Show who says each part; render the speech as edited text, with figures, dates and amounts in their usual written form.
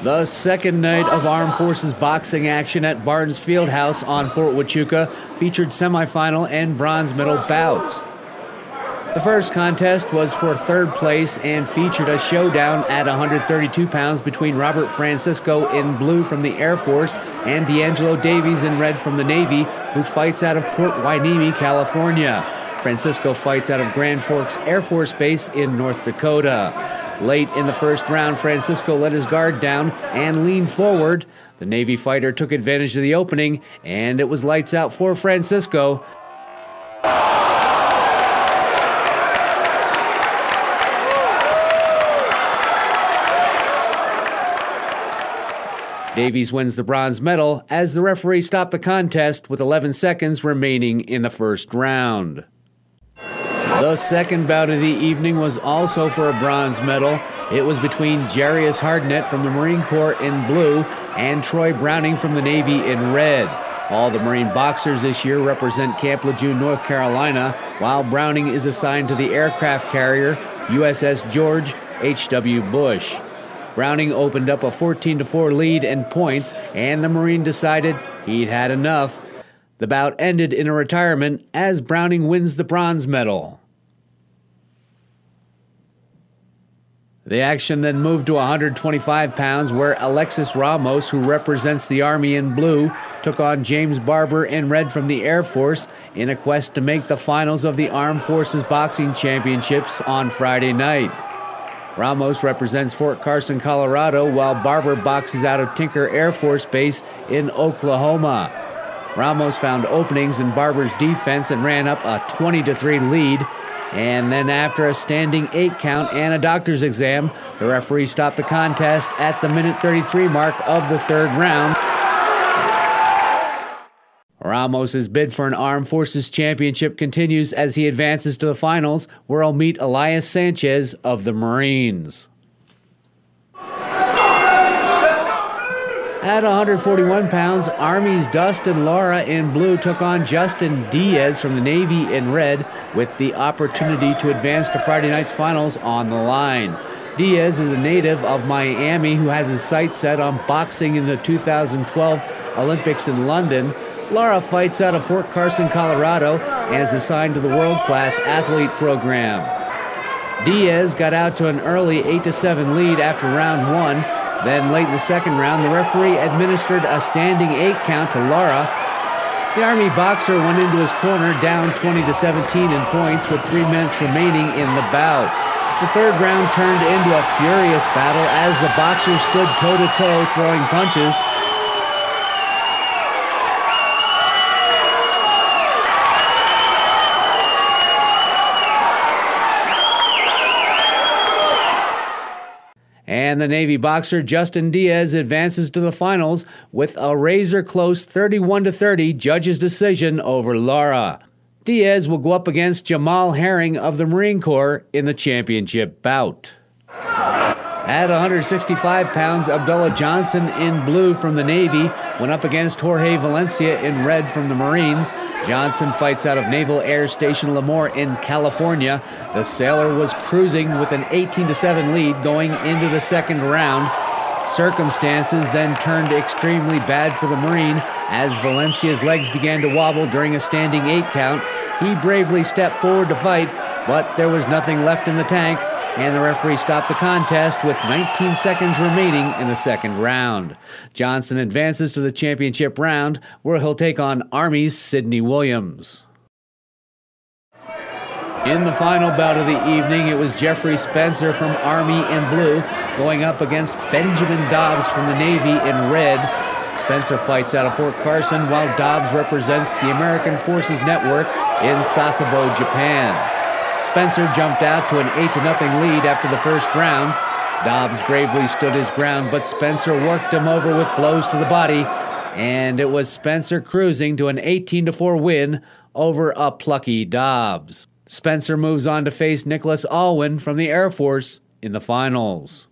Speaker 1: The second night of Armed Forces boxing action at Barnes Fieldhouse on Fort Huachuca featured semifinal and bronze medal bouts. The first contest was for third place and featured a showdown at 132 pounds between Robert Francisco in blue from the Air Force and D'Angelo Davies in red from the Navy, who fights out of Port Hueneme, California. Francisco fights out of Grand Forks Air Force Base in North Dakota. Late in the first round, Francisco let his guard down and leaned forward. The Navy fighter took advantage of the opening, and it was lights out for Francisco. Davies wins the bronze medal as the referee stopped the contest with 11 seconds remaining in the first round. The second bout of the evening was also for a bronze medal. It was between Jarius Hardnett from the Marine Corps in blue and Troy Browning from the Navy in red. All the Marine boxers this year represent Camp Lejeune, North Carolina, while Browning is assigned to the aircraft carrier USS George H.W. Bush. Browning opened up a 14-4 lead in points, and the Marine decided he'd had enough. The bout ended in a retirement as Browning wins the bronze medal. The action then moved to 125 pounds, where Alexis Ramos, who represents the Army in blue, took on James Barber in red from the Air Force in a quest to make the finals of the Armed Forces Boxing Championships on Friday night. Ramos represents Fort Carson, Colorado, while Barber boxes out of Tinker Air Force Base in Oklahoma. Ramos found openings in Barber's defense and ran up a 20-3 lead. And then after a standing 8 count and a doctor's exam, the referee stopped the contest at the minute 33 mark of the third round. Ramos' bid for an Armed Forces Championship continues as he advances to the finals, where he'll meet Elias Sanchez of the Marines. At 141 pounds, Army's Dustin Lara in blue took on Justin Diaz from the Navy in red, with the opportunity to advance to Friday night's finals on the line. Diaz is a native of Miami who has his sights set on boxing in the 2012 Olympics in London. Lara fights out of Fort Carson, Colorado, and is assigned to the World Class Athlete program. Diaz got out to an early 8-7 lead after round 1. Then late in the second round, the referee administered a standing 8 count to Lara. The Army boxer went into his corner down 20-17 in points with 3 minutes remaining in the bout. The third round turned into a furious battle as the boxers stood toe-to-toe throwing punches. And the Navy boxer Justin Diaz advances to the finals with a razor-close 31-30 judges' decision over Lara. Diaz will go up against Jamal Herring of the Marine Corps in the championship bout. At 165 pounds, Abdullah Johnson in blue from the Navy went up against Jorge Valencia in red from the Marines. Johnson fights out of Naval Air Station Lemoore in California. The sailor was cruising with an 18-7 lead going into the second round. Circumstances then turned extremely bad for the Marine as Valencia's legs began to wobble during a standing 8 count. He bravely stepped forward to fight, but there was nothing left in the tank, and the referee stopped the contest with 19 seconds remaining in the second round. Johnson advances to the championship round, where he'll take on Army's Sidney Williams. In the final bout of the evening, it was Jeffrey Spencer from Army in blue going up against Benjamin Dobbs from the Navy in red. Spencer fights out of Fort Carson, while Dobbs represents the American Forces Network in Sasebo, Japan. Spencer jumped out to an 8-0 lead after the first round. Dobbs bravely stood his ground, but Spencer worked him over with blows to the body, and it was Spencer cruising to an 18-4 win over a plucky Dobbs. Spencer moves on to face Nicholas Alwyn from the Air Force in the finals.